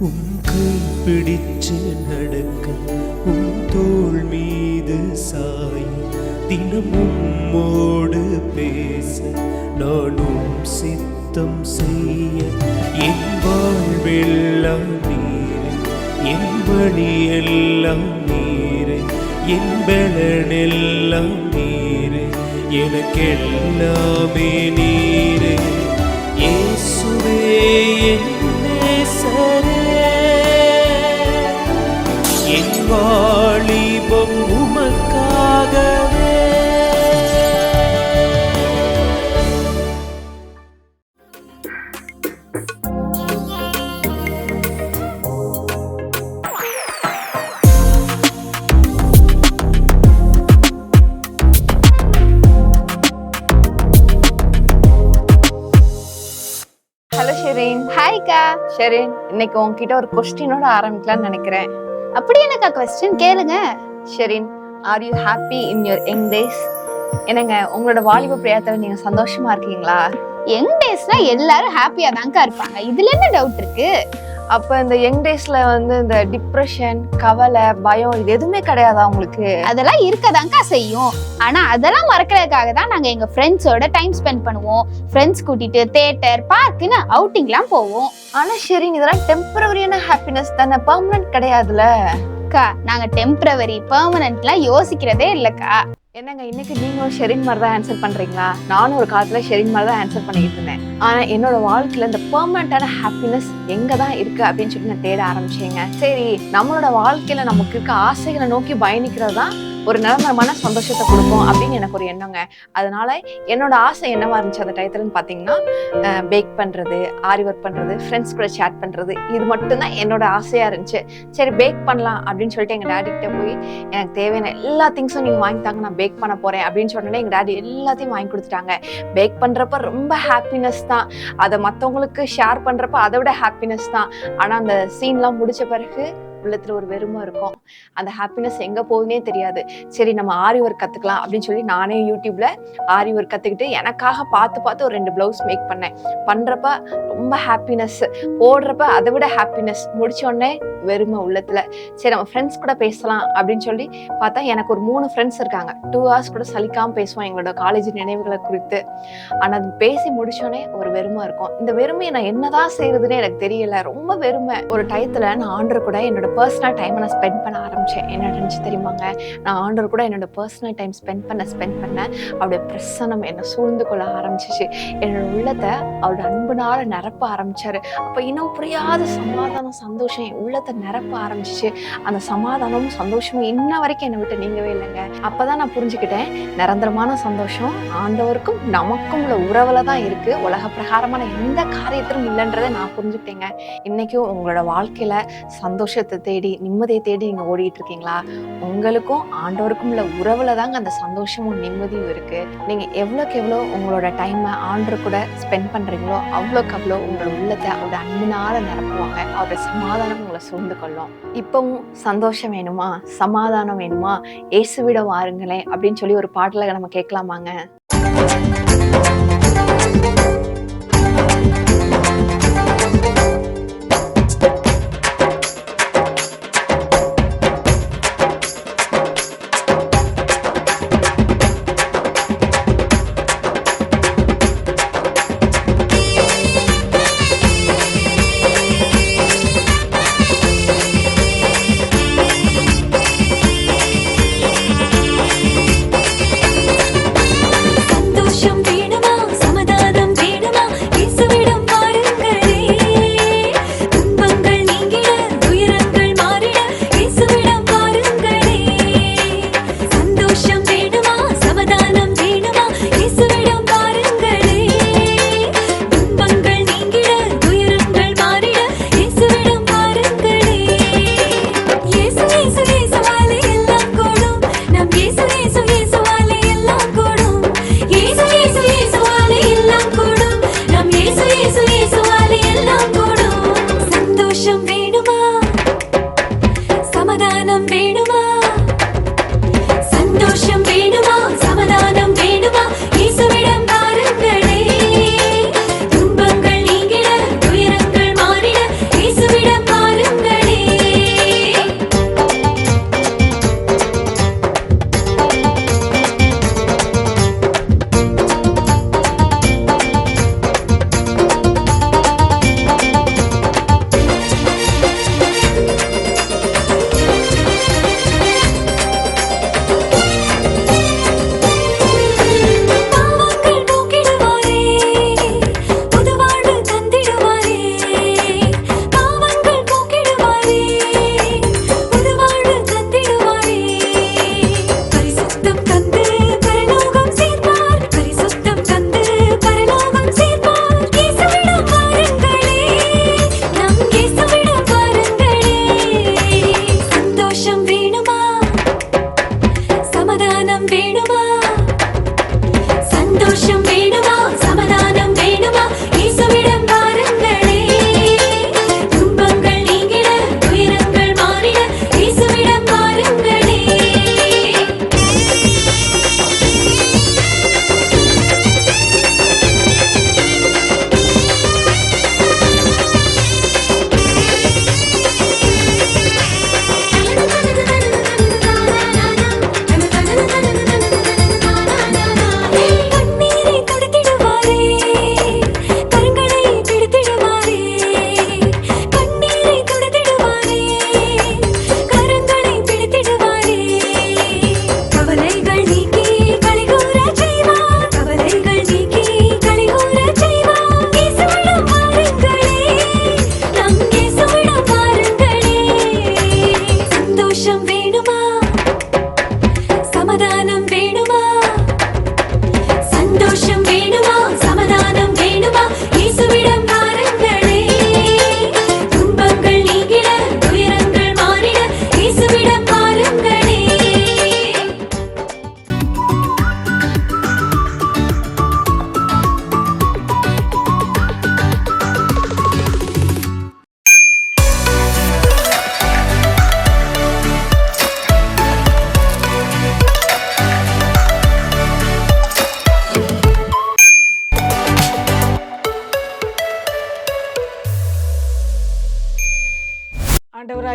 உன் கை பிடிச்சு நடக்க உன் தோள் மீது சாய் தினமும் உம்மோடு பேச நானும் சித்தம் செய்ய என் வாழ்வெல்லாம் நீரே என் வழியெல்லாம் நீரே என் பலனெல்லாம் நீரே எனக்கெல்லாமே நீரே இயேசுவே என் நேசரே என் வாலிபம் உமக்காகவே. ஹலோ ஷெரின். ஹாய்க்கா. ஷெரின், இன்னைக்கு உங்ககிட்ட ஒரு கொஸ்டினோட ஆரம்பிக்கலாம்னு நினைக்கிறேன். அப்படி என்னக்கா கொஸ்டின் கேளுங்க. Sherin, are you happy in your young days? என்னங்க, உங்களோட வாலிப பிரியத்துல நீங்க சந்தோஷமா இருக்கீங்களா? யங் டேஸ்னா எல்லாரும் ஹாப்பியா தான்க்கா இருப்பாங்க, இதுல என்ன டவுட் இருக்கு? அப்ப இந்த யங் டேஸ்ல வந்து இந்த டிப்ரெஷன், கவலை, பயம் இது எதுவுமே கிடையாதா உங்களுக்கு? அதெல்லாம் இருக்கதான்க்கா செய்யும். ஆனா அதெல்லாம் மறக்கிறதுக்காக தான் நாங்க எங்க ஃப்ரெண்ட்ஸோட டைம் ஸ்பெண்ட் பண்ணுவோம். ஃப்ரெண்ட்ஸ் கூட்டிட்டு தியேட்டர், பார்க்குன்னு அவுட்டிங்லாம் போவோம். ஆனா ஷெரின், இதெல்லாம் டெம்பரரியான ஹாப்பினஸ் தானே, பெர்மனன்ட் கிடையாதுல. அக்கா, நாங்க டெம்பரவரி பெர்மனன்ட்லாம் யோசிக்கிறதே இல்லக்கா. என்னங்க, இன்னைக்கு நீங்களும் ஷெரின் மாதிரி தான் ஆன்சர் பண்றீங்களா? நானும் ஒரு காலத்துல ஷெரின் மாதிரி தான் ஆன்சர் பண்ணிக்கிட்டு இருந்தேன். ஆனா என்னோட வாழ்க்கையில இந்த பெர்மனன்டான ஹாப்பினஸ் எங்க தான் இருக்கு அப்படின்னு சொல்லி நான் தேட ஆரம்பிச்சேங்க. சரி, நம்மளோட வாழ்க்கையில நமக்கு இருக்க ஆசைகளை நோக்கி பயணிக்கிறது தான் ஒரு நிரந்தரமான சந்தோஷத்தை கொடுக்கும் அப்படின்னு எனக்கு ஒரு எண்ணங்க. அதனால என்னோட ஆசை என்னவா இருந்துச்சு அந்த டயத்துலன்னு பாத்தீங்கன்னா, பேக் பண்றது, ஆரி ஒர்க் பண்றது, ஃப்ரெண்ட்ஸ் கூட சேட் பண்றது, இது மட்டும்தான் என்னோட ஆசையா இருந்துச்சு. சரி, பேக் பண்ணலாம் அப்படின்னு சொல்லிட்டு எங்க டாடி கிட்ட போய் எனக்கு தேவையான எல்லா திங்ஸும் நீங்க வாங்கிட்டாங்க, நான் பேக் பண்ண போறேன் அப்படின்னு சொன்னோன்னே எங்க டாடி எல்லாத்தையும் வாங்கி கொடுத்துட்டாங்க. பேக் பண்றப்ப ரொம்ப ஹாப்பினஸ் தான், அதை மற்றவங்களுக்கு ஷேர் பண்றப்ப அதை விட ஹாப்பினஸ் தான். ஆனா அந்த சீன்லாம் முடிச்ச பிறகு உள்ளத்துல ஒரு வெறுமை இருக்கும். அந்த ஹாப்பினஸ் எங்க போகுதுன்னே தெரியாது. சரி, நம்ம ஆரி ஒர்க் கத்துக்கலாம் அப்படின்னு சொல்லி நானே யூடியூப்ல ஆரி ஒர்க் கத்துக்கிட்டு எனக்காக பார்த்து ஒரு 2 பிளவுஸ் மேக் பண்ணேன். பண்றப்ப ரொம்ப ஹாப்பினஸ், போடுறப்ப அதை விட ஹாப்பினஸ், முடிச்ச உடனே வெறுமை உள்ளத்துல. சரி, நம்ம ஃப்ரெண்ட்ஸ் கூட பேசலாம் அப்படின்னு சொல்லி பார்த்தா எனக்கு ஒரு 3 ஃப்ரெண்ட்ஸ் இருக்காங்க. 2 hours கூட சலிக்காம பேசுவோம் எங்களோட காலேஜ் நினைவுகளை குறித்து. ஆனா அது பேசி முடிச்சோடனே ஒரு வெறுமை இருக்கும். இந்த வெறுமையை நான் என்னதான் செய்யறதுன்னு எனக்கு தெரியல, ரொம்ப வெறுமை. ஒரு டயத்துல நான் ஆண்டர் கூட என்னோட பர்சனல் டைமை நான் ஸ்பெண்ட் பண்ண ஆரம்பிச்சேன். என்ன நினைச்சு தெரியுமாங்க, நான் ஆண்டர் கூட என்னோட பர்சனல் டைம் ஸ்பெண்ட் பண்ண அவருடைய பிரசன்னம் என்னை சூழ்ந்து கொள்ள ஆரம்பிச்சிச்சு. என்னோட உள்ளத்தை அவரோட அன்புனால நிரப்ப ஆரம்பிச்சாரு. அப்ப இன்னும் புரியாத சமாதானம், சந்தோஷம் என் உள்ளத்தை நிரப்ப ஆரம்பிச்சிச்சு. அந்த சமாதானமும் சந்தோஷமும் இன்ன வரைக்கும் என்னை விட்டு நீங்கவே இல்லைங்க. அப்பதான் நான் புரிஞ்சுக்கிட்டேன், நிரந்தரமான சந்தோஷம் ஆண்டவருக்கும் நமக்கும் உள்ள உறவுல தான் இருக்கு, உலக பிரகாரமான எந்த காரியத்திலும் இல்லைன்றதை நான் புரிஞ்சுக்கிட்டேங்க. இன்னைக்கும் உங்களோட வாழ்க்கையில சந்தோஷத்தை தேடி, நிம்மதியை தேடி நீங்க ஓடிட்டு இருக்கீங்களா? உங்களுக்கும் ஆண்டவருக்கும் உள்ள உறவுல தாங்க அந்த சந்தோஷமும் நிம்மதியும் இருக்கு. நீங்க எவ்வளோக்கு எவ்வளோ உங்களோட டைமை ஆண்டவர் கூட ஸ்பெண்ட் பண்றீங்களோ அவ்வளோக்கு அவ்வளோ உங்களோட உள்ளத்தை அவரோட அன்பினால நிரப்புவாங்க. அவரோட சமாதானம் உங்களை சூழ்ந்து கொள்ளும். இப்பவும் சந்தோஷம் வேணுமா, சமாதானம் வேணுமா, இயேசுவிட வாருங்களேன் அப்படின்னு சொல்லி ஒரு பாட்டுல நம்ம கேட்கலாமாங்க? சந்தோஷம் வேணுமா, சமாதானம் வேணுமா,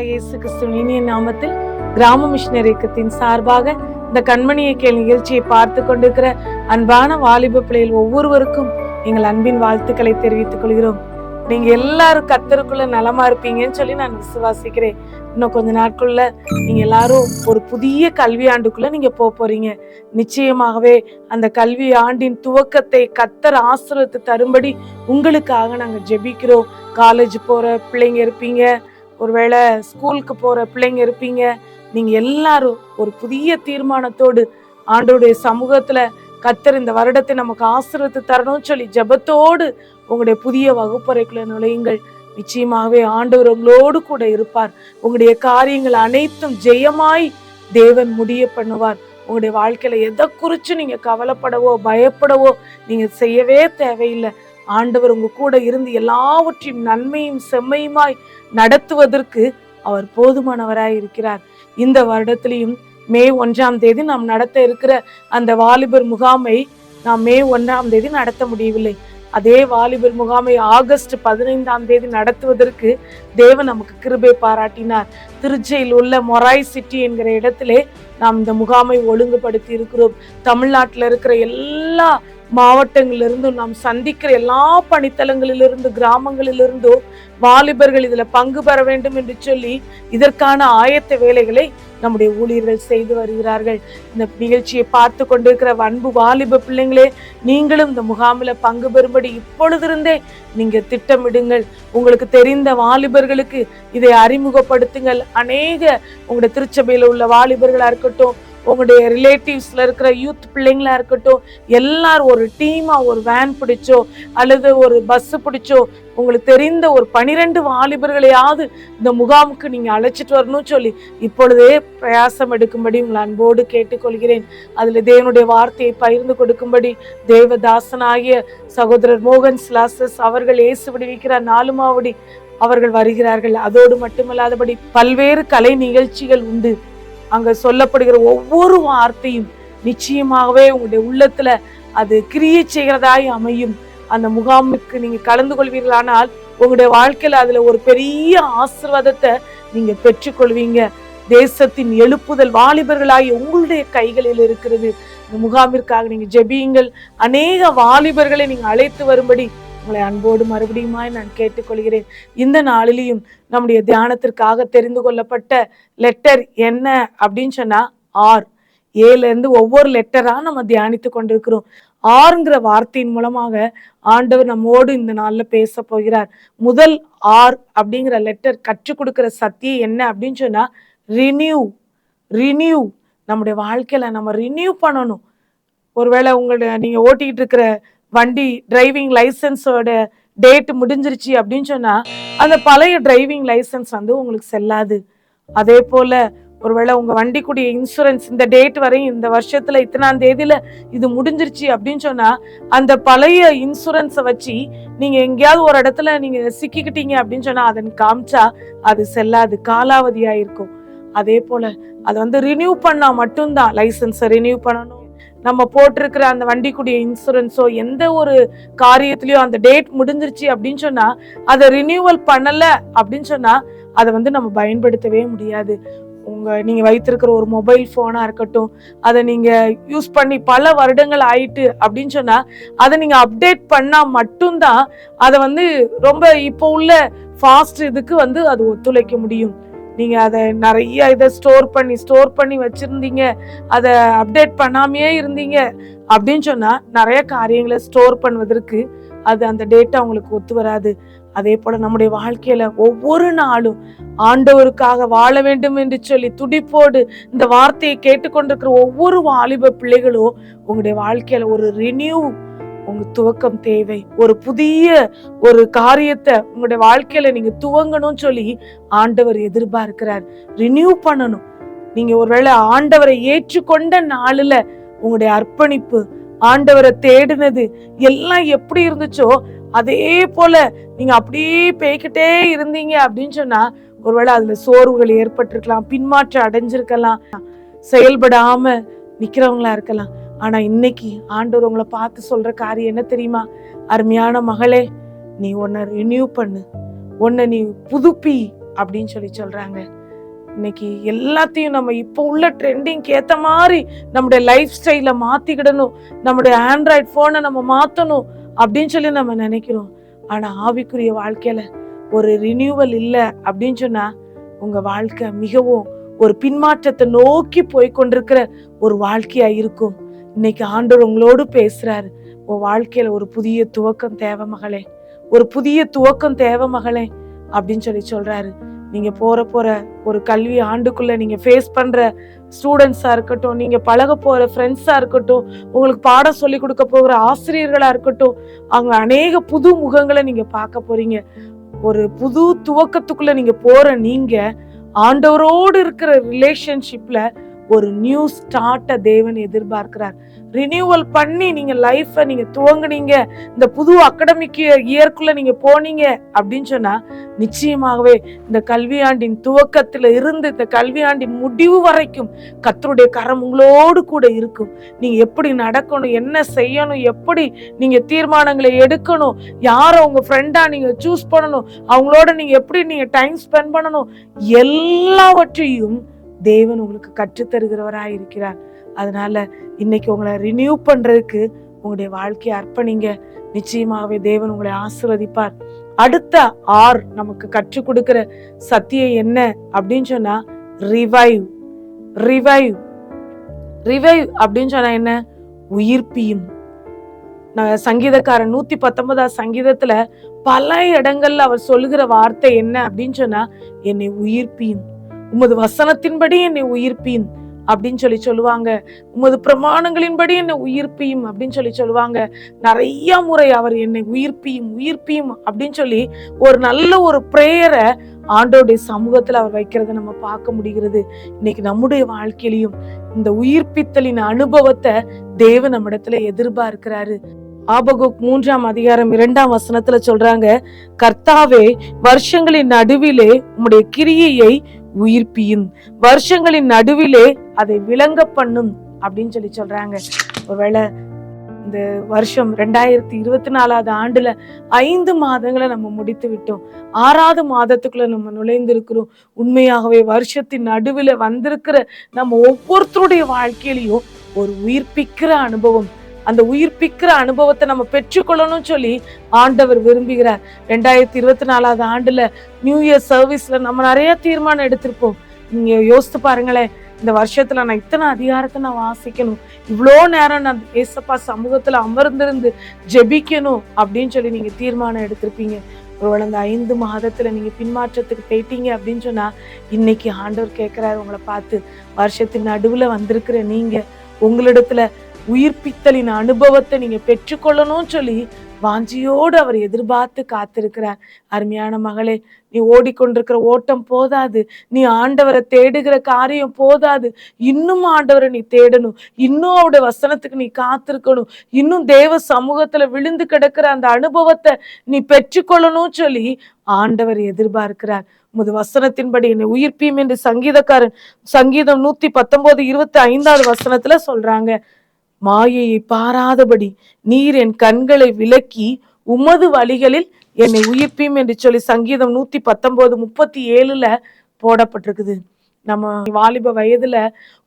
இயேசு கிறிஸ்துவின் இனிய நாமத்தில் கிராம மிஷனரி இயக்கத்தின் சார்பாக இந்த கண்மணியை கேள் நிகழ்ச்சியை பார்த்து கொண்டிருக்கிற அன்பான வாலிப பிள்ளைகள் ஒவ்வொருவருக்கும் எங்கள் அன்பின் வாழ்த்துக்களை தெரிவித்துக் கொள்கிறோம். நீங்க எல்லாரும் கர்த்தருக்குள்ள நலமா இருப்பீங்கன்னு சொல்லி நான் விசுவாசிக்கிறேன். இன்னும் கொஞ்ச நாட்குள்ள நீங்க எல்லாரும் ஒரு புதிய கல்வி ஆண்டுக்குள்ள நீங்க போறீங்க. நிச்சயமாகவே அந்த கல்வி ஆண்டின் துவக்கத்தை கர்த்தர் ஆசீர்வதித்து தரும்படி உங்களுக்காக நாங்க ஜெபிக்கிறோம். காலேஜ் போற பிள்ளைங்க இருப்பீங்க, ஒருவேளை ஸ்கூலுக்கு போற பிள்ளைங்க இருப்பீங்க. நீங்க எல்லாரும் ஒரு புதிய தீர்மானத்தோடு ஆண்டவருடைய சமூகத்துல கர்த்தர் இந்த வருடத்தை நமக்கு ஆசீர்வதித்து தரணும்னு சொல்லி ஜெபத்தோடு உங்களுடைய புதிய வகுப்பறைக்குள்ள நுழையுங்கள். நிச்சயமாகவே ஆண்டவர் உங்களோடு கூட இருப்பார். உங்களுடைய காரியங்கள் அனைத்தும் ஜெயமாய் தேவன் முடிய பண்ணுவார். உங்களுடைய வாழ்க்கையில எதை குறிச்சு நீங்க கவலைப்படவோ பயப்படவோ நீங்க செய்யவே தேவையில்லை. ஆண்டவர் உங்க கூட இருந்து எல்லாவற்றையும் நன்மையும் செம்மையுமாய் நடத்துவதற்கு அவர் போதுமானவராய் இருக்கிறார். இந்த வருடத்திலையும் மே 1 நாம் நடத்த இருக்கிற அந்த வாலிபர் முகாமை நாம் மே 1 நடத்த முடியவில்லை. அதே வாலிபர் முகாமை ஆகஸ்ட் 15 நடத்துவதற்கு தேவன் நமக்கு கிருபை பாராட்டினார். திருச்சியில் உள்ள மொராய் சிட்டி என்கிற இடத்திலே நாம் இந்த முகாமை ஒழுங்குபடுத்தி இருக்கிறோம். தமிழ்நாட்டில் இருக்கிற எல்லா மாவட்டங்களிலிருந்தும் நாம் சந்திக்கிற எல்லா பணித்தளங்களிலிருந்து கிராமங்களிலிருந்தோ வாலிபர்கள் இதுல பங்கு பெற வேண்டும் என்று சொல்லி இதற்கான ஆயத்த வேலைகளை நம்முடைய ஊழியர்கள் செய்து வருகிறார்கள். இந்த நிகழ்ச்சியை பார்த்து கொண்டிருக்கிற அன்பு வாலிப பிள்ளைங்களே, நீங்களும் இந்த முகாமில பங்கு பெறும்படி இப்பொழுதிருந்தே நீங்க திட்டமிடுங்கள். உங்களுக்கு தெரிந்த வாலிபர்களுக்கு இதை அறிமுகப்படுத்துங்கள். அநேக உங்களுடைய திருச்சபையில உள்ள வாலிபர்களா இருக்கட்டும், உங்களுடைய ரிலேட்டிவ்ஸ்ல இருக்கிற யூத் பிள்ளைங்களா இருக்கட்டும், எல்லாரும் ஒரு டீமா ஒரு வேன் பிடிச்சோ அல்லது ஒரு பஸ் பிடிச்சோ உங்களுக்கு தெரிந்த ஒரு 12 வாலிபர்களையாவது இந்த முகாமுக்கு நீங்க அழைச்சிட்டு வரணும்னு சொல்லி இப்பொழுதே பிரயாசம் எடுக்கும்படி உங்களை அன்போடு கேட்டுக்கொள்கிறேன். அதுல தேவனுடைய வார்த்தையை பகிர்ந்து கொடுக்கும்படி தேவதாசனாகிய சகோதரர் மோகன் ஸ்லாசஸ் அவர்கள் இயேசு விடுவிக்கிற 4 மாவடி அவர்கள் வருகிறார்கள். அதோடு மட்டுமல்லாதபடி பல்வேறு கலை நிகழ்ச்சிகள் உண்டு. அங்க சொல்லப்படுகிற ஒவ்வொரு வார்த்தையும் நிச்சயமாகவே உங்களுடைய உள்ளத்துல அது கிரியை செய்கிறதாய் அமையும். அந்த முகாமுக்கு நீங்க கலந்து கொள்வீர்களானால் உங்களுடைய வாழ்க்கையில அதுல ஒரு பெரிய ஆசீர்வாதத்தை நீங்க பெற்றுக்கொள்வீங்க. தேசத்தின் எழுப்புதல் வாலிபர்களாய் உங்களுடைய கைகளில் இருக்கிறது. இந்த முகாமிற்காக நீங்க ஜெபியுங்கள். அநேக வாலிபர்களை நீங்க அழைத்து வரும்படி உங்களை அன்போடு மறுபடியுமாய் நான் கேட்டுக்கொள்கிறேன். இந்த நாளிலையும் நம்முடைய தியானத்திற்காக தெரிந்து கொள்ளப்பட்ட லெட்டர் என்ன அப்படின்னு சொன்னா ஆர். ஏல இருந்து ஒவ்வொரு லெட்டரா நம்ம தியானித்து கொண்டிருக்கிறோம். ஆறுங்கிற வார்த்தையின் மூலமாக ஆண்டவர் நம்மோடு இந்த நாள்ல பேச போகிறார். முதல் ஆர் அப்படிங்கிற லெட்டர் கற்றுக் கொடுக்கிற சத்தியம் என்ன அப்படின்னு சொன்னா ரினியூ. நம்முடைய வாழ்க்கையில நம்ம ரினியூ பண்ணணும். ஒருவேளை நீங்க ஓட்டிக்கிட்டு இருக்கிற வண்டி டிரைவிங் லைசன்ஸோட டேட் முடிஞ்சிருச்சு அப்படின்னு சொன்னா அந்த பழைய டிரைவிங் லைசன்ஸ் உங்களுக்கு செல்லாது. அதே போல ஒருவேளை உங்க வண்டிக்குடைய இன்சூரன்ஸ் இந்த டேட் வரையும் இந்த வருஷத்துல இத்தனாம் தேதியில இது முடிஞ்சிருச்சு அப்படின்னு சொன்னா அந்த பழைய இன்சூரன்ஸை வச்சு நீங்க எங்கேயாவது ஒரு இடத்துல நீங்க சிக்கிக்கிட்டீங்க அப்படின்னு சொன்னா அதன் காமிச்சா அது செல்லாது, காலாவதியா இருக்கும். அதே போல அது ரினியூ பண்ணா மட்டும்தான் லைசன்ஸை ரினியூ பண்ணணும். நம்ம போட்டிருக்கிற அந்த வண்டிக்குடைய இன்சூரன்ஸோ எந்த ஒரு காரியத்திலயோ அந்த டேட் முடிஞ்சிருச்சு அப்படின்னு சொன்னா அதை ரினியூவல் பண்ணல அப்படின்னு சொன்னா அதை நம்ம பயன்படுத்தவே முடியாது. நீங்க வைத்திருக்கிற ஒரு மொபைல் போனா இருக்கட்டும், அதை நீங்க யூஸ் பண்ணி பல வருடங்கள் ஆயிட்டு அப்படின்னு சொன்னா அதை நீங்க அப்டேட் பண்ணா மட்டும்தான் அதை ரொம்ப இப்போ உள்ள ஃபாஸ்ட் இதுக்கு அது ஒத்துழைக்க முடியும். நீங்க அதை நிறைய இதை ஸ்டோர் பண்ணி வச்சிருந்தீங்க, அதை அப்டேட் பண்ணாமையே இருந்தீங்க அப்படின்னு சொன்னா நிறைய காரியங்களை ஸ்டோர் பண்ணுவதற்கு அது அந்த டேட்டா உங்களுக்கு ஒத்து வராது. அதே போல நம்முடைய வாழ்க்கையில ஒவ்வொரு நாளும் ஆண்டவருக்காக வாழ வேண்டும் என்று சொல்லி துடிப்போடு இந்த வார்த்தையை கேட்டுக்கொண்டிருக்கிற ஒவ்வொரு வாலிப பிள்ளைகளும் உங்களுடைய வாழ்க்கையில ஒரு ரினியூ துவக்கம் தேவை. ஒரு புதிய ஒரு காரியத்தை உங்களுடைய வாழ்க்கையில நீங்க துவங்கணும்னு சொல்லி ஆண்டவர் எதிர்பார்க்கிறார். ரினியூ பண்ணணும். நீங்க ஒருவேளை ஆண்டவரை ஏற்றுக்கொண்ட நாளுல உங்களுடைய அர்ப்பணிப்பு, ஆண்டவரை தேடினது எல்லாம் எப்படி இருந்துச்சோ அதே போல நீங்க அப்படியே பேய்கிட்டே இருந்தீங்க அப்படின்னு சொன்னா ஒருவேளை அதுல சோர்வுகள் ஏற்பட்டிருக்கலாம், பின்மாற்றம் அடைஞ்சிருக்கலாம், செயல்படாம நிக்கிறவங்களா இருக்கலாம். ஆனா இன்னைக்கு ஆண்டவர் உங்களை பார்த்து சொல்ற காரியம் என்ன தெரியுமா? அருமையான மகளே, நீ உன்னை ரினியூ பண்ணு, உன்னை நீ புதுப்பி அப்படின்னு சொல்றாங்க. இன்னைக்கு எல்லாத்தையும் நம்ம இப்போ உள்ள ட்ரெண்டிங்க்கு ஏத்த மாதிரி நம்முடைய லைஃப் ஸ்டைல மாத்திக்கிடணும், நம்முடைய ஆண்ட்ராய்டு போனை நம்ம மாத்தணும் அப்படின்னு சொல்லி நம்ம நினைக்கிறோம். ஆனா ஆவிக்குரிய வாழ்க்கையில ஒரு ரினியூவல் இல்லை அப்படின்னு சொன்னா உங்க வாழ்க்கை மிகவும் ஒரு பின்மாற்றத்தை நோக்கி போய் கொண்டிருக்கிற ஒரு வாழ்க்கையா இருக்கும். இன்னைக்கு ஆண்டவர் உங்களோடு பேசுறாரு. உன் வாழ்க்கையில ஒரு புதிய துவக்கம் தேவை மகளே, ஒரு புதிய துவக்கம் தேவை மகளே அப்படின்னு சொல்லி சொல்றாரு. நீங்க போற ஒரு கல்வி ஆண்டுக்குள்ள நீங்க ஃபேஸ் பண்ற ஸ்டூடெண்ட்ஸா இருக்கட்டும், நீங்க பழக போற ஃப்ரெண்ட்ஸா இருக்கட்டும், உங்களுக்கு பாடம் சொல்லி கொடுக்க போகிற ஆசிரியர்களா இருக்கட்டும், அங்க அநேக புது முகங்களை நீங்க பார்க்க போறீங்க. ஒரு புது துவக்கத்துக்குள்ள நீங்க போற நீங்க ஆண்டவரோடு இருக்கிற ரிலேஷன்ஷிப்ல ஒரு நியூ ஸ்டார்ட்ட தேவன் எதிர்பார்க்கிறார். ரினியூவல் பண்ணி நீங்க லைஃப நீங்க துவங்குனீங்க, இந்த புது அகாடமிக் இயர்க்குள்ள நீங்க போனீங்க அப்படின்னு சொன்னா நிச்சயமாகவே இந்த கல்வியாண்டின் துவக்கத்துல இருந்து இந்த கல்வியாண்டின் முடிவு வரைக்கும் கர்த்தருடைய கரம் உங்களோடு கூட இருக்கும். நீங்க எப்படி நடக்கணும், என்ன செய்யணும், எப்படி நீங்க தீர்மானங்களை எடுக்கணும், யார உங்க ஃப்ரெண்டா நீங்க சூஸ் பண்ணணும், அவங்களோட நீங்க எப்படி நீங்க டைம் ஸ்பெண்ட் பண்ணணும், எல்லாவற்றையும் தேவன் உங்களுக்கு கற்றுத்தருகிறவராய் இருக்கிறார். அதனால இன்னைக்கு உங்களை ரினியூ பண்றதுக்கு உங்களுடைய வாழ்க்கையை அர்ப்பணிங்க. நிச்சயமாகவே தேவன் உங்களை ஆசீர்வதிப்பார். அடுத்த ஆர் நமக்கு கற்றுக் கொடுக்கிற சத்தியம் என்ன அப்படின்னு சொன்னா ரிவைவ். ரிவைவ் ரிவைவ் அப்படின்னு சொன்னா என்ன? உயிர்ப்பியும். சங்கீதக்காரன் 119 சங்கீதத்துல பல இடங்கள்ல அவர் சொல்லுகிற வார்த்தை என்ன அப்படின்னு சொன்னா, என்னை உயிர்ப்பியும், உமது வசனத்தின்படி என்னை உயிர்ப்பியும் அப்படின்னு சொல்லி சொல்லுவாங்க. உமது பிரமாணங்களின்படி என்னை உயிர்ப்பியும் அப்படின்னு சொல்லி சொல்லுவாங்க. நிறைய முறை அவர் என்னை உயிர்ப்பியும் உயிர்ப்பியும் அப்படின்னு சொல்லி ஒரு நல்ல ஒரு பிரேயரை ஆண்டோடைய சமூகத்துல அவர் வைக்கிறத நம்ம பார்க்க முடிகிறது. இன்னைக்கு நம்முடைய வாழ்க்கையிலையும் இந்த உயிர்ப்பித்தலின் அனுபவத்தை தேவன் நம்ம இடத்துல எதிர்பார்க்கிறாரு. ஆபகுக் 3:2 சொல்றாங்க, கர்த்தாவே வருஷங்களின் நடுவிலே உம்முடைய கிரியையை உயிர்ப்பியும், வருஷங்களின் நடுவிலே அதை விளங்க பண்ணும் அப்படின்னு சொல்லி சொல்றாங்க. ஒருவேளை இந்த வருஷம் 2024 ஆண்டுல 5 மாதங்களை நம்ம முடித்து விட்டோம். 6வது மாதத்துக்குள்ள நம்ம நுழைந்திருக்கிறோம். உண்மையாகவே வருஷத்தின் நடுவில் வந்திருக்கிற நம்ம ஒவ்வொருத்தருடைய வாழ்க்கையிலையும் ஒரு உயிர்ப்பிக்கிற அனுபவம், அந்த உயிர்ப்பிக்கிற அனுபவத்தை நம்ம பெற்றுக்கொள்ளணும் சொல்லி ஆண்டவர் விரும்புகிறார். 2024 ஆண்டுல நியூ இயர் சர்வீஸ்ல நம்ம நிறைய தீர்மானம் எடுத்திருப்போம். நீங்க யோசித்து பாருங்களேன், இந்த வருஷத்துல நான் இத்தனை அதிகாரத்தை நான் வாசிக்கணும், இவ்வளோ நேரம் நான் ஏசப்பா சமூகத்துல அமர்ந்திருந்து ஜெபிக்கணும் அப்படின்னு சொல்லி நீங்க தீர்மானம் எடுத்திருப்பீங்க. ஒருவேளை அந்த 5 மாதத்துல நீங்க பின்மாற்றத்துக்கு போயிட்டீங்க அப்படின்னு சொன்னா இன்னைக்கு ஆண்டவர் கேட்கிறாரு உங்களை பார்த்து, வருஷத்தின் நடுவுல வந்திருக்கிற நீங்க உங்களிடத்துல உயிர்ப்பித்தலின் அனுபவத்தை நீங்க பெற்றுக்கொள்ளணும்னு சொல்லி வாஞ்சியோடு அவர் எதிர்பார்த்து காத்திருக்கிறார். அருமையான மகளே, நீ ஓடிக்கொண்டிருக்கிற ஓட்டம் போதாது, நீ ஆண்டவரை தேடுகிற காரியம் போதாது, இன்னும் ஆண்டவரை நீ தேடணும், இன்னும் அவருடைய வசனத்துக்கு நீ காத்திருக்கணும், இன்னும் தேவ சமூகத்துல விழுந்து கிடக்கிற அந்த அனுபவத்தை நீ பெற்றுக்கொள்ளணும் சொல்லி ஆண்டவர் எதிர்பார்க்கிறார். உமது வசனத்தின்படி என்னை உயிர்ப்பியும் என்று சங்கீதக்காரன் சங்கீதம் 119:25 சொல்றாங்க. மாயையை பாராதபடி நீர் என் கண்களை விலக்கி உமது வழிகளில் என்னை உயிர்ப்பியும் என்று சொல்லி சங்கீதம் 119:37 போடப்பட்டிருக்குது. நம்ம வாலிப வயதுல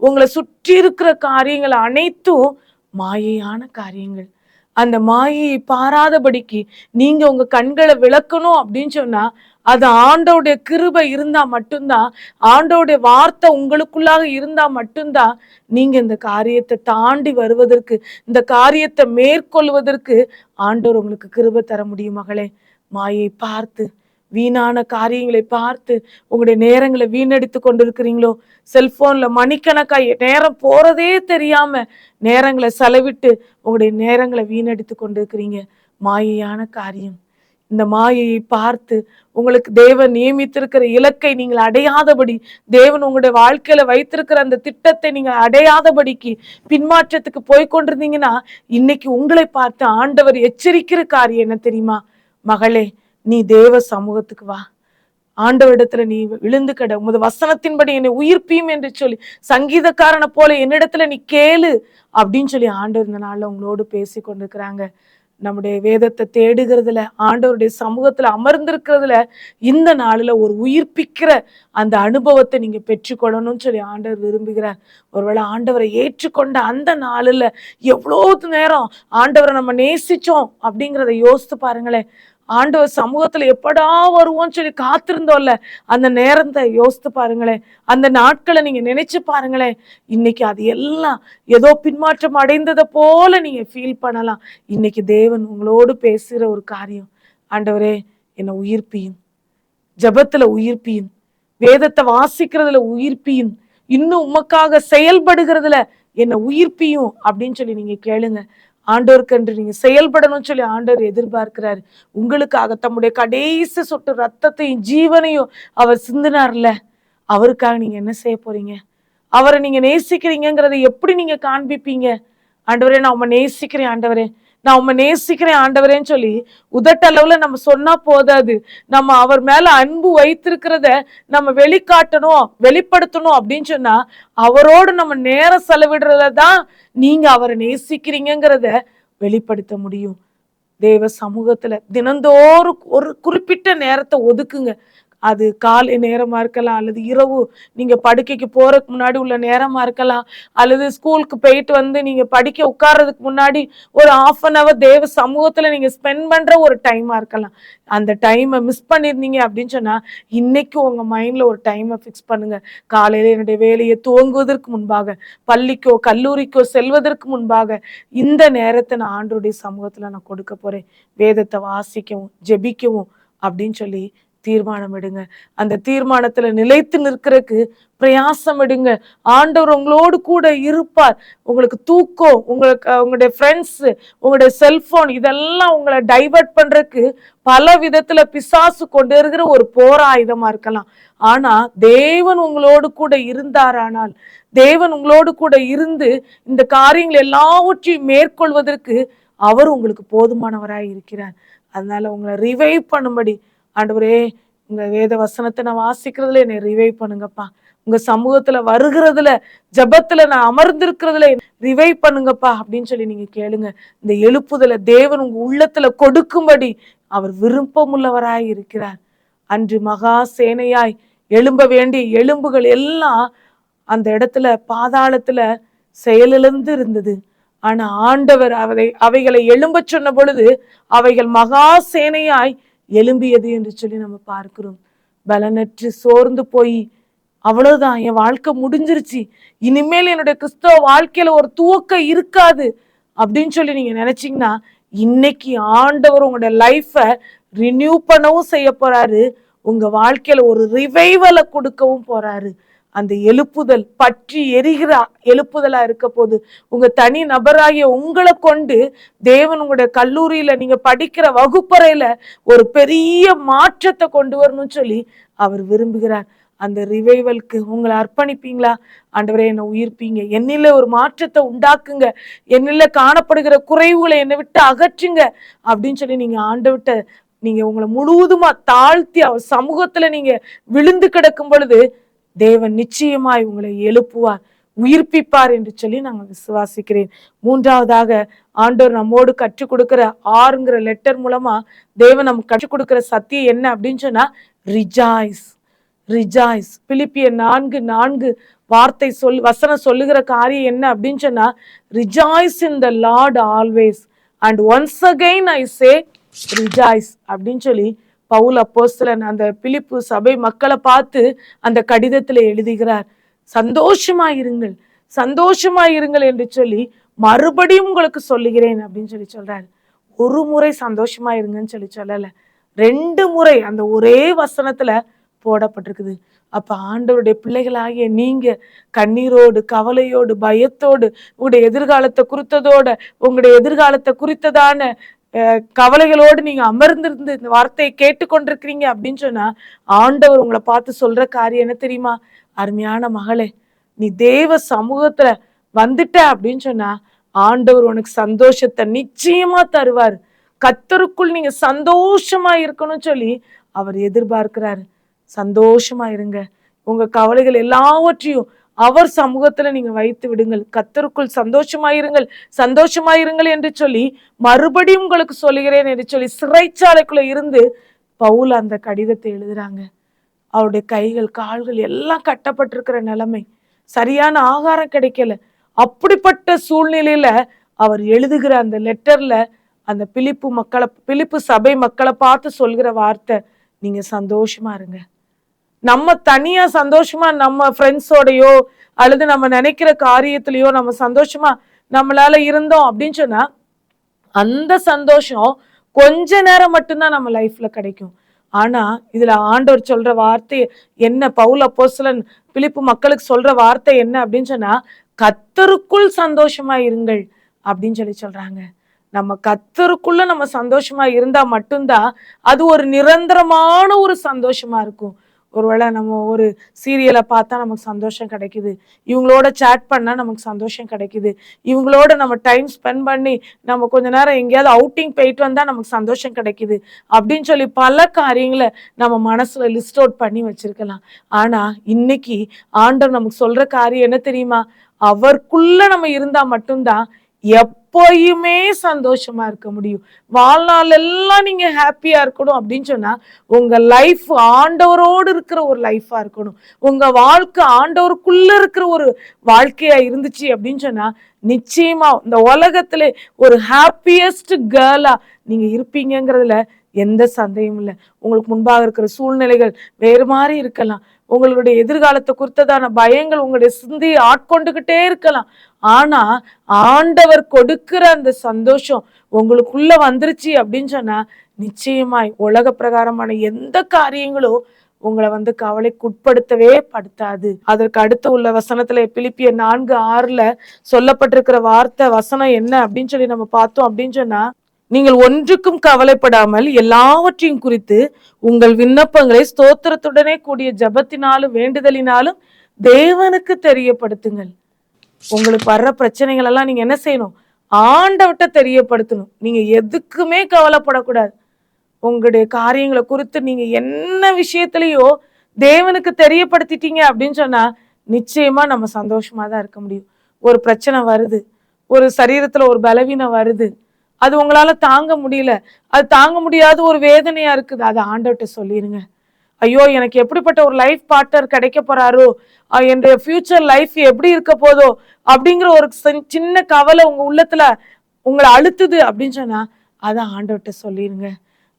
உங்களை சுற்றி இருக்கிற காரியங்கள் அனைத்தும் மாயையான காரியங்கள். அந்த மாயையை பாராதபடிக்கு நீங்க உங்க கண்களை விளக்கணும் அப்படின்னு சொன்னா அது ஆண்டோடைய கிருபை இருந்தா மட்டும்தான், ஆண்டோடைய வார்த்தை உங்களுக்குள்ளாக இருந்தா மட்டும்தான் நீங்க இந்த காரியத்தை தாண்டி வருவதற்கு, இந்த காரியத்தை மேற்கொள்வதற்கு ஆண்டவர் உங்களுக்கு கிருபை தர முடியும். மகளே, மாயை பார்த்து வீணான காரியங்களை பார்த்து உங்களுடைய நேரங்களை வீணடித்து கொண்டிருக்கிறீங்களோ, செல்போன்ல மணிக்கணக்கா நேரம் போறதே தெரியாம நேரங்களை செலவிட்டு உங்களுடைய நேரங்களை வீணடித்து கொண்டிருக்கிறீங்க. மாயையான காரியம். இந்த மாயையை பார்த்து உங்களுக்கு தேவன் நியமித்திருக்கிற இலக்கை நீங்கள் அடையாதபடி, தேவன் உங்களுடைய வாழ்க்கையில வைத்திருக்கிற அந்த திட்டத்தை நீங்கள் அடையாதபடிக்கு பின்மாற்றத்துக்கு போய்கொண்டிருந்தீங்கன்னா இன்னைக்கு உங்களை பார்த்து ஆண்டவர் எச்சரிக்கிற காரியம் என்ன தெரியுமா? மகளே, நீ தேவ சமூகத்துக்கு வா, ஆண்டவரிடத்துல நீ விழுந்து கிட, உமது வசனத்தின்படி என்னை உயிர்ப்பியும் என்று சொல்லி சங்கீதக்காரனை போல என்னிடத்துல நீ கேளு அப்படின்னு சொல்லி ஆண்டவர் இந்த நாள்ல உங்களோடு பேசி கொண்டிருக்கிறாங்க. நம்முடைய வேதத்தை தேடுகிறதுல, ஆண்டவருடைய சமூகத்துல அமர்ந்திருக்கிறதுல இந்த நாளில் ஒரு உயிர்ப்பிக்கிற அந்த அனுபவத்தை நீங்க பெற்றுக்கொள்ளணும்னு சொல்லி ஆண்டவர் விரும்புகிறார். ஒருவேளை ஆண்டவரை ஏற்றுக்கொண்ட அந்த நாளில் எவ்வளோ நேரம் ஆண்டவரை நம்ம நேசிச்சோம் அப்படிங்கிறத யோசித்து பாருங்களேன். ஆண்டவர் சமூகத்துல எப்படா வருவோம்னு சொல்லி காத்திருந்தோம்ல, அந்த நேரத்தை யோசித்து பாருங்களேன். அந்த நாட்களை நீங்க நினைச்சு பாருங்களேன். இன்னைக்கு அது எல்லாம் ஏதோ பின்மாற்றம் அடைந்ததை போல நீங்க ஃபீல் பண்ணலாம். இன்னைக்கு தேவன் உங்களோடு பேசுகிற ஒரு காரியம், ஆண்டவரே என்னை உயிர்ப்பியும், ஜபத்துல உயிர்ப்பியும், வேதத்தை வாசிக்கிறதுல உயிர்ப்பியும், இன்னும் உமக்காக செயல்படுகிறதுல என்னை உயிர்ப்பியும் அப்படின்னு சொல்லி நீங்க கேளுங்க. ஆண்டவருக்கு என்று நீங்க செயல்படணும்னு சொல்லி ஆண்டவர் எதிர்பார்க்கிறாரு. உங்களுக்காக தம்முடைய கடைசி சொட்டு ரத்தத்தையும் ஜீவனையும் அவர் சிந்தினார்ல, அவருக்காக நீங்க என்ன செய்ய போறீங்க? அவரை நீங்க நேசிக்கிறீங்கிறத எப்படி நீங்க காண்பிப்பீங்க? ஆண்டவரே நான் உம்மை நேசிக்கிறேன் ஆண்டவரே, நான் உம்மை நேசிக்கிறேன் ஆண்டவரேன்னு சொல்லி உதட்டளவுல நம்ம சொன்னா போதாது. நம்ம அவர் மேல அன்பு வைத்திருக்கிறத நம்ம வெளிக்காட்டணும், வெளிப்படுத்தணும் அப்படின்னு சொன்னா அவரோடு நம்ம நேரம் செலவிடுறதான் நீங்க அவரை நேசிக்கிறீங்கிறத வெளிப்படுத்த முடியும். தேவ சமூகத்துல தினந்தோறும் ஒரு குறிப்பிட்ட நேரத்தை ஒதுக்குங்க. அது காலை நேரமா இருக்கலாம், அல்லது இரவு நீங்க படுக்கைக்கு போறதுக்கு முன்னாடி உள்ள நேரமா இருக்கலாம், அல்லது ஸ்கூலுக்கு போயிட்டு வந்து நீங்க படிக்க உட்கார்றதுக்கு முன்னாடி ஒரு 1/2 hour தேவ சமூகத்துல நீங்க ஸ்பெண்ட் பண்ற ஒரு டைமா இருக்கலாம். அந்த டைமை மிஸ் பண்ணிருந்தீங்க அப்படின்னு சொன்னா இன்னைக்கு உங்க மைண்ட்ல ஒரு டைமை ஃபிக்ஸ் பண்ணுங்க. காலையில என்னுடைய வேலையை துவங்குவதற்கு முன்பாக, பள்ளிக்கோ கல்லூரிக்கோ செல்வதற்கு முன்பாக இந்த நேரத்தை நான் ஆண்டவருடைய சமூகத்துல நான் கொடுக்க போறேன். வேதத்தை வாசிக்கவும் ஜெபிக்கவும் அப்படின்னு சொல்லி தீர்மானம் எடுங்க. அந்த தீர்மானத்துல நிலைத்து நிற்கிறதுக்கு பிரயாசம் எடுங்க. ஆண்டவர் உங்களோடு கூட இருப்பார். உங்களுக்கு தூக்கம், உங்களுக்கு உங்களுடைய ஃப்ரெண்ட்ஸ், உங்களுடைய செல்போன் இதெல்லாம் உங்களை டைவர்ட் பண்றதுக்கு பல விதத்துல பிசாசு கொண்டு இருக்கிற ஒரு போர் ஆயுதமா இருக்கலாம். ஆனா தேவன் உங்களோடு கூட இருந்தாரானால், தேவன் உங்களோடு கூட இருந்து இந்த காரியங்கள் எல்லாவற்றையும் மேற்கொள்வதற்கு அவர் உங்களுக்கு போதுமானவராய் இருக்கிறார். அதனால உங்களை ரிவைவ் பண்ணும்படி, ஆண்டவரே உங்க வேத வசனத்தை நான் வாசிக்கிறதுல என்னை ரிவைவ் பண்ணுங்கப்பா, உங்க சமூகத்துல வருகிறதுல ஜபத்துல நான் அமர்ந்திருக்கிறதுல ரிவைவ் பண்ணுங்கப்பா அப்படின்னு சொல்லி நீங்க கேளுங்க. இந்த எழுப்புதல தேவன் உங்க உள்ளத்துல கொடுக்கும்படி அவர் விருப்பமுள்ளவராய் இருக்கிறார். அன்று மகா சேனையாய் எழும்ப வேண்டிய எலும்புகள் எல்லாம் அந்த இடத்துல பாதாளத்துல செயலிழந்து இருந்தது. ஆனா ஆண்டவர் அவைகளை எழும்ப சொன்ன பொழுது அவைகள் மகா சேனையாய் எழும்பியது என்று சொல்லி நம்ம பார்க்கிறோம். பலனற்று சோர்ந்து போய் அவ்வளவுதான், என் வாழ்க்கை முடிஞ்சிருச்சு, இனிமேல் என்னுடைய கிறிஸ்தவ வாழ்க்கையில ஒரு துவக்கம் இருக்காது அப்படின்னு சொல்லி நீங்க நினைச்சீங்கன்னா இன்னைக்கு ஆண்டவர் உங்களுடைய லைஃபை ரினியூ பண்ணவும் செய்ய போறாரு. உங்க வாழ்க்கையில ஒரு ரிவைவலை கொடுக்கவும் போறாரு. அந்த எழுப்புதல் பற்றி எரிகிற எழுப்புதலா இருக்க போது உங்க தனி நபராகிய உங்களை கொண்டு தேவன் உங்களுடைய கல்லூரியில நீங்க படிக்கிற வகுப்பறையில ஒரு பெரிய மாற்றத்தை கொண்டு வரணும்னு சொல்லி அவர் விரும்புகிறார். அந்த ரிவைவலுக்கு உங்களை அர்ப்பணிப்பீங்களா? ஆண்டவரே என்னை உயிர்ப்பீங்க, என்னில ஒரு மாற்றத்தை உண்டாக்குங்க, என்னில காணப்படுகிற குறைவுகளை என்னை விட்டு அகற்றுங்க அப்படின்னு சொல்லி நீங்க ஆண்டவர்கிட்ட நீங்க உங்களை முழுவதுமா தாழ்த்தி அவர் சமூகத்துல நீங்க விழுந்து கிடக்கும் பொழுது தேவன் நிச்சயமாய் உங்களை எழுப்புவார், உயிர்ப்பிப்பார் என்று சொல்லி நாங்கள் விசுவாசிக்கிறேன். மூன்றாவதாக ஆண்டவர் நம்மோடு கற்றுக் கொடுக்கிற 6ங்கிற லெட்டர் மூலமா தேவன் நமக்கு கற்றுக் கொடுக்கிற சத்தியம் என்ன அப்படின்னு சொன்னா ரிஜாய்ஸ். ரிஜாய்ஸ் பிலிப்பியர் 4:4 வார்த்தை வசனம் சொல்லுகிற காரியம் என்ன அப்படின்னு சொன்னா rejoice in the Lord always and once again I say rejoice அப்படின்னு சொல்லி பவுல் அப்போஸ்தலன் அந்த பிலிப்பு சபை மக்களை பார்த்து அந்த கடிதத்துல எழுதுகிறார். சந்தோஷமாயிருங்கள், சந்தோஷமாயிருங்கள் என்று சொல்லி மறுபடியும் உங்களுக்கு சொல்லுகிறேன் அப்படின்னு சொல்லி சொல்றாரு. ஒரு முறை சந்தோஷமாயிருங்கன்னு சொல்லி சொல்லல, 2 முறை அந்த ஒரே வசனத்துல போடப்பட்டிருக்குது. அப்ப ஆண்டவருடைய பிள்ளைகளாகிய நீங்க கண்ணீரோடு கவலையோடு பயத்தோடு உங்களுடைய எதிர்காலத்தை குறித்ததோட உங்களுடைய எதிர்காலத்தை குறித்ததான கவலைகளோடு நீங்க அமர்ந்திருந்து இந்த வார்த்தையை கேட்டுக்கொண்டிருக்கிறீங்க அப்படின்னு சொன்னா ஆண்டவர் உங்களை பார்த்து சொல்ற காரியம் என்ன தெரியுமா? அருமையான மகளே, நீ தேவ சமூகத்துல வந்துட்ட அப்படின்னு சொன்னா ஆண்டவர் உனக்கு சந்தோஷத்தை நிச்சயமா தருவார். கர்த்தருக்குள் நீங்க சந்தோஷமா இருக்கணும்னு சொல்லி அவர் எதிர்பார்க்கிறாரு. சந்தோஷமா இருங்க. உங்க கவலைகள் எல்லாவற்றையும் அவர் சமூகத்துல நீங்க வைத்து விடுங்கள். கர்த்தருக்குள் சந்தோஷமாயிருங்கள் என்று சொல்லி மறுபடியும் உங்களுக்கு சொல்லுகிறேன் என்று சொல்லி சிறைச்சாலைக்குள்ள இருந்து பவுல் அந்த கடிதத்தை எழுதுறாங்க. அவருடைய கைகள் கால்கள் எல்லாம் கட்டப்பட்டிருக்கிற நிலைமை, சரியான ஆகாரம் கிடைக்கல. அப்படிப்பட்ட சூழ்நிலையில அவர் எழுதுகிற அந்த லெட்டர்ல அந்த பிலிப்பு சபை மக்களை பார்த்து சொல்கிற வார்த்தை, நீங்க சந்தோஷமா இருங்க. நம்ம தனியா சந்தோஷமா நம்ம ஃப்ரெண்ட்ஸோடையோ அல்லது நம்ம நினைக்கிற காரியத்திலயோ நம்ம சந்தோஷமா நம்மளால இருந்தோம் அப்படின்னு சொன்னா அந்த சந்தோஷம் கொஞ்ச நேரம் மட்டும்தான் நம்ம லைஃப்ல கிடைக்கும். ஆனா இதுல ஆண்டவர் சொல்ற வார்த்தை என்ன, பவுல் அப்போஸ்தலன் பிலிப்பு மக்களுக்கு சொல்ற வார்த்தை என்ன அப்படின்னு சொன்னா, கர்த்தருக்குள் சந்தோஷமா இருங்கள் அப்படின்னு சொல்றாங்க. நம்ம கர்த்தருக்குள்ள நம்ம சந்தோஷமா இருந்தா மட்டும்தான் அது ஒரு நிரந்தரமான ஒரு சந்தோஷமா இருக்கும். ஒருவேளை நம்ம ஒரு சீரியலை பார்த்தா நமக்கு சந்தோஷம் கிடைக்குது, இவங்களோட சேட் பண்ணா நமக்கு சந்தோஷம் கிடைக்குது, இவங்களோட நம்ம டைம் ஸ்பெண்ட் பண்ணி நம்ம கொஞ்ச நேரம் எங்கேயாவது அவுட்டிங் போயிட்டு வந்தா நமக்கு சந்தோஷம் கிடைக்குது அப்படின்னு சொல்லி பல காரியங்களை நம்ம மனசுல லிஸ்ட் அவுட் பண்ணி வச்சிருக்கலாம். ஆனா இன்னைக்கு ஆண்டவர் நமக்கு சொல்ற காரியம் என்ன தெரியுமா, அவருக்குள்ள நம்ம இருந்தா மட்டும்தான் எப்பயுமே சந்தோஷமா இருக்க முடியும். வாழ்நாள் எல்லாம் நீங்க ஹாப்பியா இருக்கணும் அப்படின்னு சொன்னா உங்க லைஃப் ஆண்டவரோடு இருக்கிற ஒரு லைஃபா இருக்கணும். உங்க வாழ்க்கை ஆண்டவருக்குள்ள இருக்கிற ஒரு வாழ்க்கையா இருந்துச்சு அப்படின்னு சொன்னா நிச்சயமா இந்த உலகத்திலே ஒரு ஹாப்பியஸ்ட் கேர்ளா நீங்க இருப்பீங்கிறதுல எந்த சந்தேகமும் இல்லை. உங்களுக்கு முன்பாக இருக்கிற சூழ்நிலைகள் வேறு மாதிரி இருக்கலாம், உங்களுடைய எதிர்காலத்தை குறித்ததான பயங்கள் உங்களுடைய சிந்தையை ஆட்கொண்டுகிட்டே இருக்கலாம். ஆனா ஆண்டவர் கொடுக்கிற அந்த சந்தோஷம் உங்களுக்குள்ள வந்துருச்சு அப்படின்னு சொன்னா நிச்சயமாய் உலக பிரகாரமான எந்த காரியங்களும் உங்களை கவலைக்குட்படுத்தவே படுத்தாது. அதற்கு அடுத்து உள்ள வசனத்துல பிலிப்பியர் 4:6 சொல்லப்பட்டிருக்கிற வார்த்தை வசனம் என்ன அப்படின்னு சொல்லி நம்ம பார்த்தோம் அப்படின்னு சொன்னா, நீங்கள் ஒன்றுக்கும் கவலைப்படாமல் எல்லாவற்றையும் குறித்து உங்கள் விண்ணப்பங்களை ஸ்தோத்திரத்துடனே கூடிய ஜபத்தினாலும் வேண்டுதலினாலும் தேவனுக்கு தெரியப்படுத்துங்கள். உங்களுக்கு வர்ற பிரச்சனைகள் எல்லாம் நீங்க என்ன செய்யணும், ஆண்டவர்கிட்ட தெரியப்படுத்தணும். நீங்க எதுக்குமே கவலைப்படக்கூடாது. உங்களுடைய காரியங்களை குறித்து நீங்க என்ன விஷயத்திலயோ தேவனுக்கு தெரியப்படுத்திட்டீங்க அப்படின்னு சொன்னா நிச்சயமா நம்ம சந்தோஷமா தான் இருக்க முடியும். ஒரு பிரச்சனை வருது, ஒரு சரீரத்துல ஒரு பலவீனம் வருது, அது உங்களால தாங்க முடியல, அது தாங்க முடியாத ஒரு வேதனையா இருக்குது, அதை ஆண்டவர்கிட்ட சொல்லிருங்க. ஐயோ எனக்கு எப்படிப்பட்ட ஒரு லைஃப் பார்ட்னர் கிடைக்க போறாரோ, என்னுடைய ஃபியூச்சர் லைஃப் எப்படி இருக்க போதோ அப்படிங்கிற ஒரு சின்ன கவலை உங்க உள்ளத்துல உங்களை அழுத்துது அப்படின்னு சொன்னா அதை ஆண்டவர்கிட்ட சொல்லிருங்க.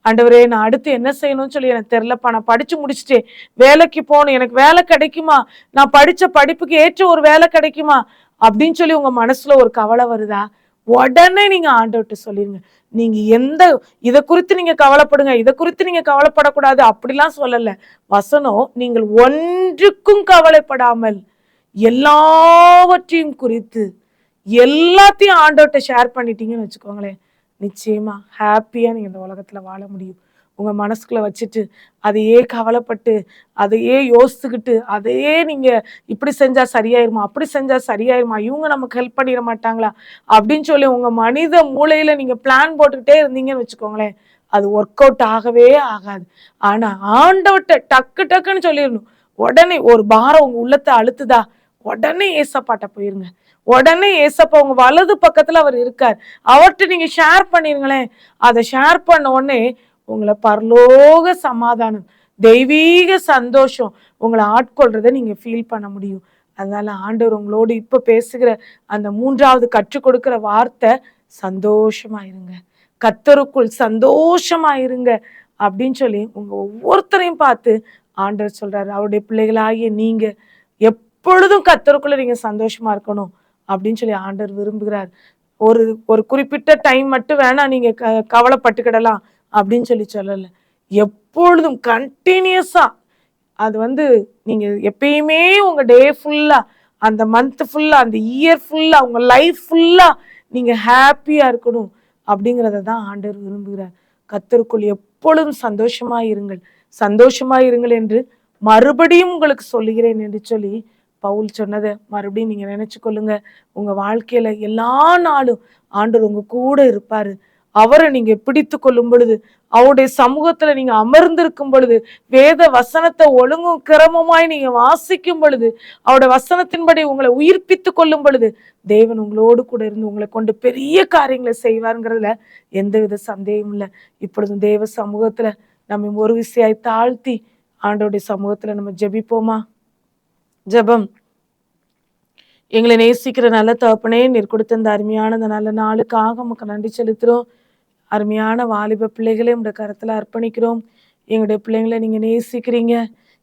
ஆண்டவரே நான் அடுத்து என்ன செய்யணும்னு சொல்லி எனக்கு தெரியலப்பா, நான் படிச்சு முடிச்சுட்டேன், வேலைக்கு போகணும், எனக்கு வேலை கிடைக்குமா, நான் படிச்ச படிப்புக்கு ஏற்ற ஒரு வேலை கிடைக்குமா அப்படின்னு சொல்லி உங்க மனசுல ஒரு கவலை வருதா, உடனே நீங்க ஆண்டவர்கிட்ட சொல்லிருங்க. நீங்க இதை குறித்து நீங்க கவலைப்படுங்க, இதை குறித்து நீங்க கவலைப்படக்கூடாது அப்படிலாம் சொல்லல வசனம். நீங்கள் ஒன்றுக்கும் கவலைப்படாமல் எல்லாவற்றையும் குறித்து எல்லாத்தையும் ஆண்டவர்கிட்ட ஷேர் பண்ணிட்டீங்கன்னு வச்சுக்கோங்களேன், நிச்சயமா ஹாப்பியா நீங்க இந்த உலகத்துல வாழ முடியும். உங்க மனசுக்குள்ள வச்சுட்டு அதையே கவலைப்பட்டு அதையே யோசிச்சுக்கிட்டு அதையே நீங்க இப்படி செஞ்சா சரியாயிருமா, அப்படி செஞ்சா சரியாயிருமா, இவங்க நமக்கு ஹெல்ப் பண்ணிட மாட்டாங்களா அப்படின்னு சொல்லி உங்க மனித மூளையில நீங்க பிளான் போட்டுக்கிட்டே இருந்தீங்கன்னு வச்சுக்கோங்களேன், அது ஒர்க் அவுட் ஆகவே ஆகாது. ஆனா ஆண்டவர்கிட்ட டக்கு டக்குன்னு சொல்லிடணும். உடனே ஒரு பாரம் உங்க உள்ளத்தை அழுத்துதா, உடனே ஏசப்பாட்ட போயிருங்க. உடனே ஏசப்பா உங்க வலது பக்கத்துல அவர் இருக்கார், அவர்கிட்ட நீங்க ஷேர் பண்ணிருங்களேன். அதை ஷேர் பண்ண உடனே உங்களை பரலோக சமாதானம், தெய்வீக சந்தோஷம் உங்களை ஆட்கொள்றதை நீங்க ஃபீல் பண்ண முடியும். அதனால ஆண்டவர் உங்களோடு இப்ப பேசுகிற அந்த 3வது கற்றுக் கொடுக்கிற வார்த்தை சந்தோஷமா இருங்க, கர்த்தருக்குள் சந்தோஷமா இருங்க அப்படின்னு சொல்லி உங்க ஒவ்வொருத்தரையும் பார்த்து ஆண்டவர் சொல்றாரு. அவருடைய பிள்ளைகளாகிய நீங்க எப்பொழுதும் கர்த்தருக்குள்ள நீங்க சந்தோஷமா இருக்கணும் அப்படின்னு சொல்லி ஆண்டவர் விரும்புகிறார். ஒரு குறிப்பிட்ட டைம் மட்டும் வேணா நீங்க கவலைப்பட்டுக்கிடலாம் அப்படின்னு சொல்லல, எப்பொழுதும் கண்டினியூஸா அது நீங்க எப்பயுமே உங்க டே ஃபுல்லா, அந்த மந்த் ஃபுல்லா, அந்த இயர் ஃபுல்லா, உங்க லைஃப் ஃபுல்லா நீங்க ஹாப்பியா இருக்கணும் அப்படிங்கிறத தான் ஆண்டவர் விரும்புகிறார். கர்த்தருக்குள் எப்பொழுதும் சந்தோஷமா இருங்கள் என்று மறுபடியும் உங்களுக்கு சொல்லுகிறேன் என்று சொல்லி பவுல் சொன்னதை மறுபடியும் நீங்க நினைச்சு கொள்ளுங்க. உங்க வாழ்க்கையில எல்லா நாளும் ஆண்டவர் உங்க கூட இருப்பாரு. அவரை நீங்க பிடித்து கொள்ளும் பொழுது, அவருடைய சமூகத்துல நீங்க அமர்ந்திருக்கும் பொழுது, வேத வசனத்தை ஒழுங்கும் கிரமமாய் நீங்க வாசிக்கும் பொழுது, அவருடைய வசனத்தின்படி உங்களை உயிர்ப்பித்து கொள்ளும் பொழுது, தேவன் உங்களோடு கூட இருந்து உங்களை கொண்டு பெரிய காரியங்களை செய்வாருங்கிறதுல எந்தவித சந்தேகமும் இல்லை. இப்பொழுதும் தேவ சமூகத்துல நம்ம ஒரு விசையாய் தாழ்த்தி ஆண்டவருடைய சமூகத்துல நம்ம ஜெபிப்போமா? ஜெபம். எங்களை நேசிக்கிற நல்ல தகப்பனே, நீர் கொடுத்த இந்த அருமையான இந்த நல்ல நாளுக்காக உமக்கு நன்றி செலுத்துறோம். அருமையான வாலிப பிள்ளைகளை உங்களுடைய கருத்துல அர்ப்பணிக்கிறோம். எங்களுடைய பிள்ளைங்களை நீங்க நேசிக்கிறீங்க.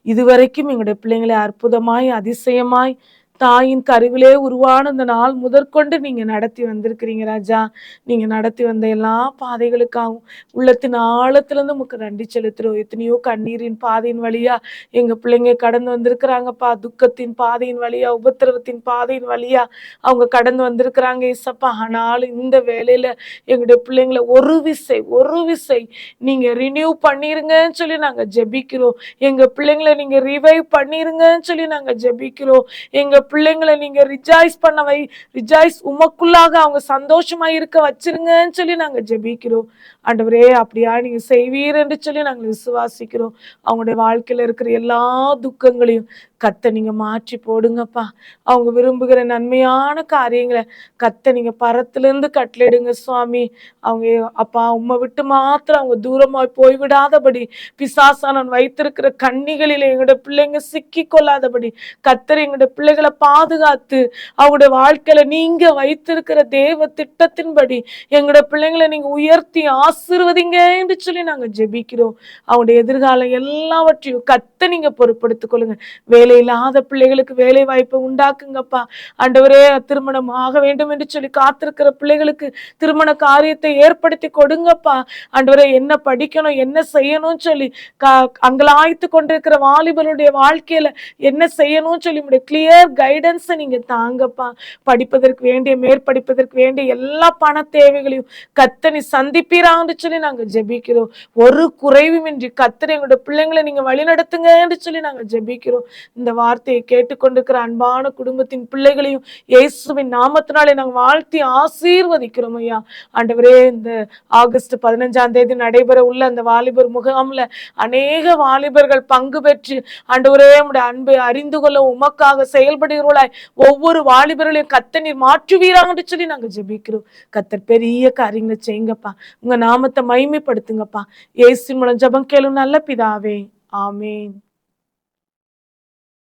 இதுவரைக்கும் எங்களுடைய பிள்ளைங்களை அற்புதமாய் அதிசயமாய் தாயின் கருவிலே உருவான இந்த நாள் முதற்கொண்டு நீங்க நடத்தி வந்திருக்கிறீங்க ராஜா. நீங்க நடத்தி வந்த எல்லா பாதைகளுக்காகவும் உள்ளத்தின் ஆழத்திலிருந்து உமக்கு நன்றி செலுத்துறோம். எத்தனையோ கண்ணீரின் பாதையின் வழியா எங்க பிள்ளைங்க கடந்து வந்திருக்கிறாங்கப்பா. துக்கத்தின் பாதையின் வழியா, உபத்திரவத்தின் பாதையின் வழியா அவங்க கடந்து வந்திருக்கிறாங்க ஏசப்பா. ஆனாலும் இந்த வேலையில எங்களுடைய பிள்ளைங்களை ஒரு விசை நீங்க ரினியூ பண்ணிருங்கன்னு சொல்லி நாங்க ஜெபிக்கிறோம். எங்க பிள்ளைங்களை நீங்க ரிவைவ் பண்ணிருங்கன்னு சொல்லி நாங்க ஜெபிக்கிறோம். எங்க பிள்ளைங்களை நீங்க ரிஜாய்ஸ் உமக்குள்ளாக அவங்க சந்தோஷமா இருக்க வச்சிருங்கன்னு சொல்லி நாங்க ஜெபிக்கிறோம். ஆண்டவரே, அப்படியா நீங்க செய்வீர் என்று சொல்லி நாங்கள் விசுவாசிக்கிறோம். அவங்களுடைய வாழ்க்கையில இருக்கிற எல்லா துக்கங்களையும் கத்த நீங்க மாற்றி போடுங்கப்பா. அவங்க விரும்புகிற நன்மையான காரியங்களை கத்த நீங்க பரத்திலிருந்து கட்டளிடுங்க சுவாமி. அவங்க அப்பா உம்மை விட்டு மாத்திரம் அவங்க தூரமாய் போய்விடாதபடி, பிசாசானவன் வைத்திருக்கிற கண்ணிகளில் எங்களுடைய பிள்ளைங்க சிக்கி கொள்ளாதபடி கத்தர் எங்களுடைய பிள்ளைகளை பாதுகாத்து அவங்களுடைய வாழ்க்கையில நீங்க வைத்திருக்கிற தேவ திட்டத்தின்படி எங்களுடைய பிள்ளைங்களை நீங்க உயர்த்தி ஆசீர்வதிங்க என்று சொல்லி நாங்க ஜெபிக்கிறோம். அவங்களுடைய எதிர்காலம் எல்லாவற்றையும் கத்த நீங்க பொறுப்படுத்திக் கொள்ளுங்க. வேலை இல்லாத பிள்ளைகளுக்கு வேலை வாய்ப்பை உண்டாக்குங்கப்பா. ஆண்டவரே, திருமணம் ஆக வேண்டும் என்று சொல்லி காத்திருக்கிற பிள்ளைகளுக்கு திருமண காரியத்தை ஏற்படுத்தி கொடுங்கப்பா. ஆண்டவரே, என்ன படிக்கணும் என்ன செய்யணும்னு சொல்லி அங்கலாய்த்து கொண்டிருக்கிற வாலிபருடைய வாழ்க்கையில என்ன செய்யணும்னு சொல்லி உங்களுடைய கிளியர் கைடன்ஸை நீங்க தாங்கப்பா. படிப்பதற்கு வேண்டிய மேற்படிப்பதற்கு வேண்டிய எல்லா பண தேவைகளையும் கத்தனை சந்திப்பீரான்னு சொல்லி நாங்க ஜெபிக்கிறோம். ஒரு குறைவுமின்றி கத்தனை எங்களுடைய பிள்ளைங்களை நீங்க வழிநடத்துங்க என்று சொல்லி நாங்க ஜெபிக்கிறோம். இந்த வார்த்தையை கேட்டுக்கொண்டிருக்கிற அன்பான குடும்பத்தின் பிள்ளைகளையும் இயேசுவின் நாமத்தினாலே நாங்கள் வாழ்த்தி ஆசீர்வதிக்கிறோம் ஐயா. ஆண்டவரே, இந்த ஆகஸ்ட் 15 நடைபெற உள்ள அந்த வாலிபர் முகாம்ல அநேக வாலிபர்கள் பங்கு பெற்று ஆண்டவரே உம்முடைய அன்பை அறிந்து கொள்ள உமக்காக செயல்படுகிறவர்களாய் ஒவ்வொரு வாலிபர்களையும் கத்தனீர் மாற்றுவீரான்னு சொல்லி நாங்க ஜெபிக்கிறோம். கத்தர் பெரிய காரியங்களை செய்யுங்கப்பா. உங்க நாமத்தை மகிமைப்படுத்துங்கப்பா. இயேசுவின் மூலம் ஜெபம் கேளும் நல்ல பிதாவே, ஆமேன்.